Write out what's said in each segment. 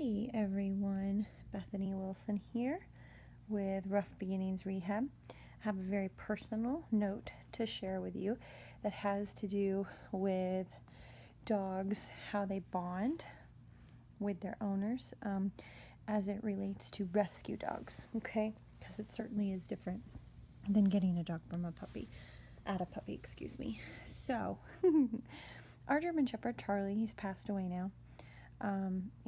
Hey everyone, Bethany Wilson here with Rough Beginnings Rehab. I have a very personal note to share with you that has to do with dogs, how they bond with their owners as it relates to rescue dogs, okay? Because it certainly is different than getting a dog from a puppy, excuse me. So, our German Shepherd, Charlie, he's passed away now.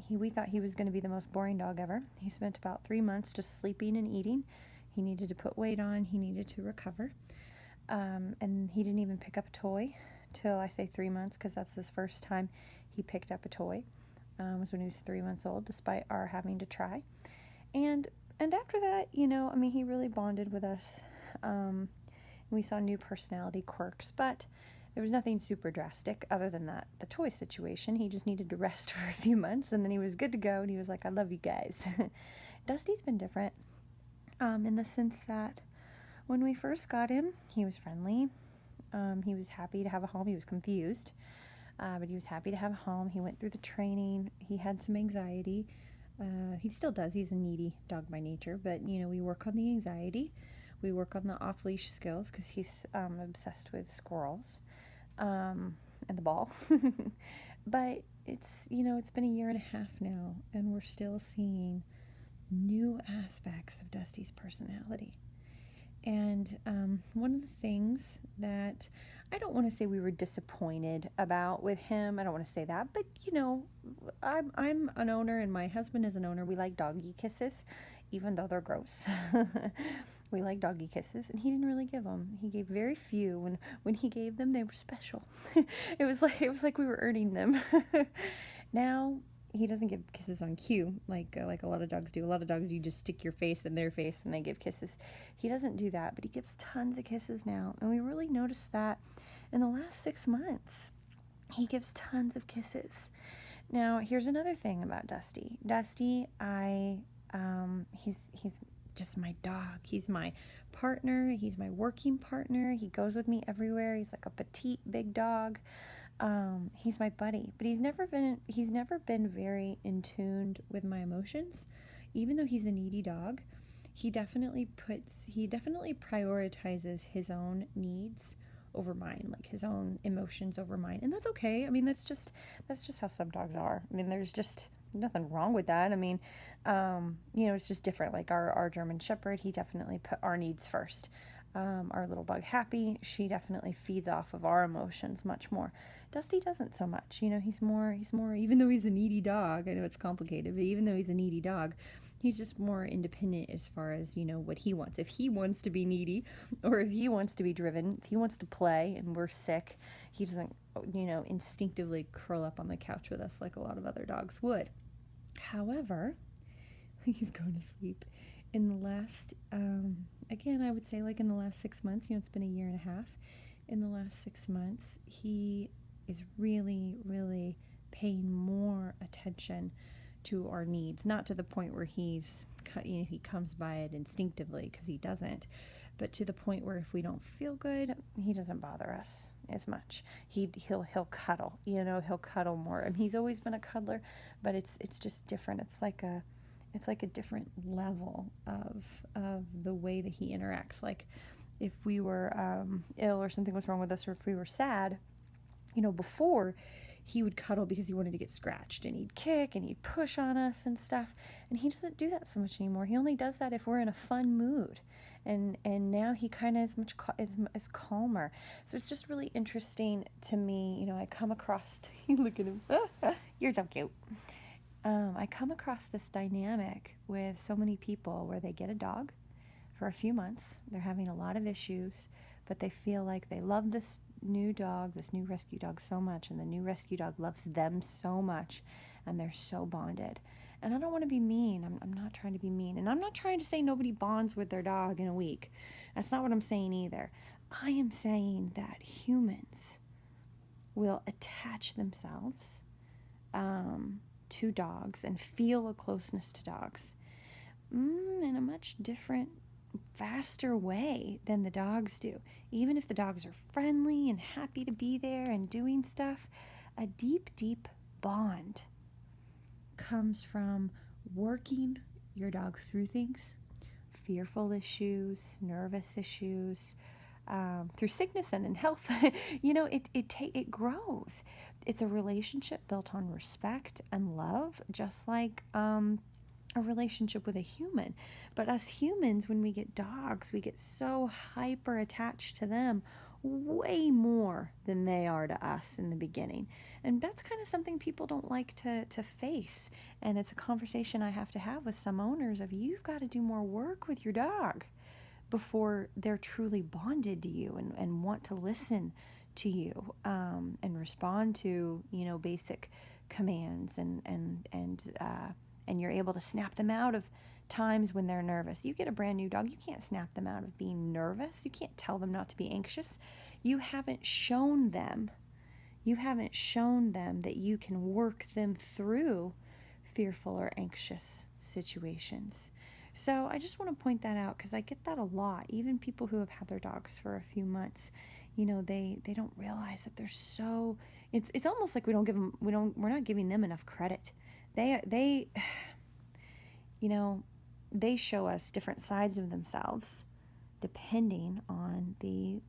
We thought he was going to be the most boring dog ever. He spent about 3 months just sleeping and eating. He needed to put weight on. He needed to recover. And he didn't even pick up a toy till I say 3 months, because that's his first time he picked up a toy. Was when he was 3 months old, despite our having to try. And after that, he really bonded with us. We saw new personality quirks, but there was nothing super drastic other than that, the toy situation. He just needed to rest for a few months, and then he was good to go, and he was like, I love you guys. Dusty's been different in the sense that when we first got him, he was friendly. He was happy to have a home. He was confused, but he was happy to have a home. He went through the training. He had some anxiety. He still does. He's a needy dog by nature, but, we work on the anxiety. We work on the off-leash skills because he's obsessed with squirrels. And the ball. But it's been a year and a half now, and we're still seeing new aspects of Dusty's personality. And one of the things that I don't want to say we were disappointed about with him, I don't want to say that, but I'm an owner and my husband is an owner. We like doggy kisses, even though they're gross. We like doggy kisses, and he didn't really give them. He gave very few. When he gave them, they were special. It was like we were earning them. Now he doesn't give kisses on cue like a lot of dogs do. A lot of dogs, you just stick your face in their face and they give kisses. He doesn't do that, but he gives tons of kisses now, and we really noticed that in the last 6 months. He gives tons of kisses. Now, here's another thing about Dusty. Dusty, he's just my dog. He's my partner. He's my working partner. He goes with me everywhere. He's like a petite big dog. He's my buddy. But he's never been very in tune with my emotions. Even though he's a needy dog, he definitely prioritizes his own needs over mine, like his own emotions over mine. And that's okay. I mean, that's just how some dogs are. I mean, there's just nothing wrong with that. I mean, it's just different. Like our German Shepherd, he definitely put our needs first. Our little bug Happy, she definitely feeds off of our emotions much more. Dusty doesn't so much. He's more, even though he's a needy dog, I know it's complicated, but even though he's a needy dog, he's just more independent as far as, what he wants. If he wants to be needy, or if he wants to be driven, if he wants to play and we're sick, he doesn't, instinctively curl up on the couch with us like a lot of other dogs would. However, he's going to sleep. In the last, again, I would say like in the last 6 months, it's been a year and a half. In the last 6 months, he is really, really paying more attention to our needs. Not to the point where he comes by it instinctively, because he doesn't, but to the point where if we don't feel good, he doesn't bother us as much. He'll cuddle, he'll cuddle more. And he's always been a cuddler, but it's just different. It's like a different level of the way that he interacts. Like if we were ill or something was wrong with us, or if we were sad, before he would cuddle because he wanted to get scratched, and he'd kick and he'd push on us and stuff. And he doesn't do that so much anymore. He only does that if we're in a fun mood. And now he kind of is calmer. So it's just really interesting to me. I come across, look at him, you're so cute. I come across this dynamic with so many people where they get a dog for a few months. They're having a lot of issues, but they feel like they love this new rescue dog so much, and the new rescue dog loves them so much, and they're so bonded. And I don't want to be mean. I'm not trying to be mean. And I'm not trying to say nobody bonds with their dog in a week. That's not what I'm saying either. I am saying that humans will attach themselves to dogs and feel a closeness to dogs in a much different, faster way than the dogs do. Even if the dogs are friendly and happy to be there and doing stuff, a deep, deep bond comes from working your dog through things, fearful issues, nervous issues, through sickness and in health. It grows. It's a relationship built on respect and love, just like a relationship with a human. But us humans, when we get dogs, we get so hyper attached to them, way more than they are to us in the beginning. And that's kind of something people don't like to face. And it's a conversation I have to have with some owners of, you've got to do more work with your dog before they're truly bonded to you and want to listen to you, and respond to, basic commands, and you're able to snap them out of times when they're nervous. You get a brand new dog, you can't snap them out of being nervous. You can't tell them not to be anxious. You haven't shown them. You haven't shown them that you can work them through fearful or anxious situations. So I just want to point that out because I get that a lot. Even people who have had their dogs for a few months, they don't realize that they're so. It's almost like we're not giving them enough credit. They they show us different sides of themselves depending on the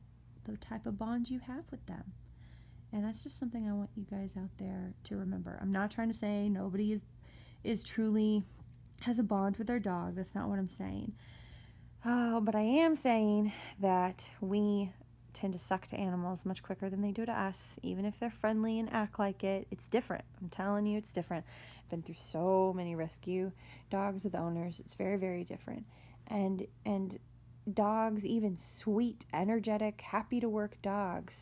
type of bond you have with them. And that's just something I want you guys out there to remember. I'm not trying to say nobody is truly has a bond with their dog. That's not what I'm saying. But I am saying that we tend to suck to animals much quicker than they do to us, even if they're friendly and act like it. It's different. I'm telling you, it's different. I've been through so many rescue dogs with owners. It's very, very different. And dogs, even sweet, energetic, happy to work dogs,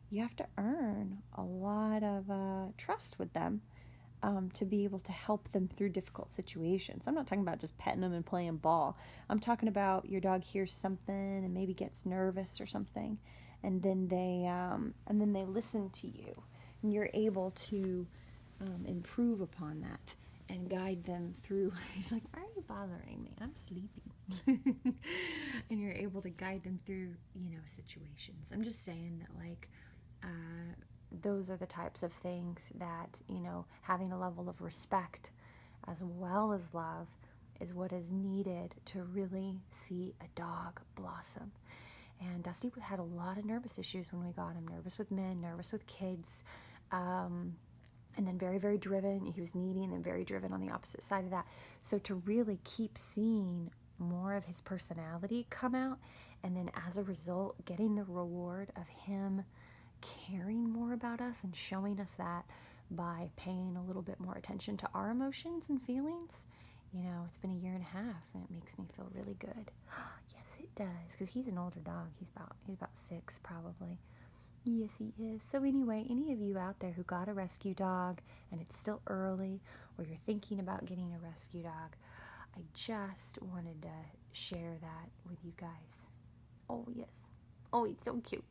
you have to earn a lot of trust with them, to be able to help them through difficult situations. I'm not talking about just petting them and playing ball. I'm talking about your dog hears something and maybe gets nervous or something, and then they listen to you, and you're able to improve upon that and guide them through. He's like, "Why are you bothering me? I'm sleeping." And you're able to guide them through, situations. I'm just saying that, like, those are the types of things that, having a level of respect as well as love is what is needed to really see a dog blossom. And Dusty had a lot of nervous issues when we got him. Nervous with men, nervous with kids, and then very, very driven. He was needy and then very driven on the opposite side of that. So to really keep seeing more of his personality come out, and then as a result, getting the reward of him caring more about us and showing us that by paying a little bit more attention to our emotions and feelings. It's been a year and a half, and it makes me feel really good. Yes, it does, because he's an older dog. He's about 6 probably. Yes, he is. So anyway, any of you out there who got a rescue dog and it's still early, or you're thinking about getting a rescue dog, I just wanted to share that with you guys. Oh, yes. Oh, it's so cute.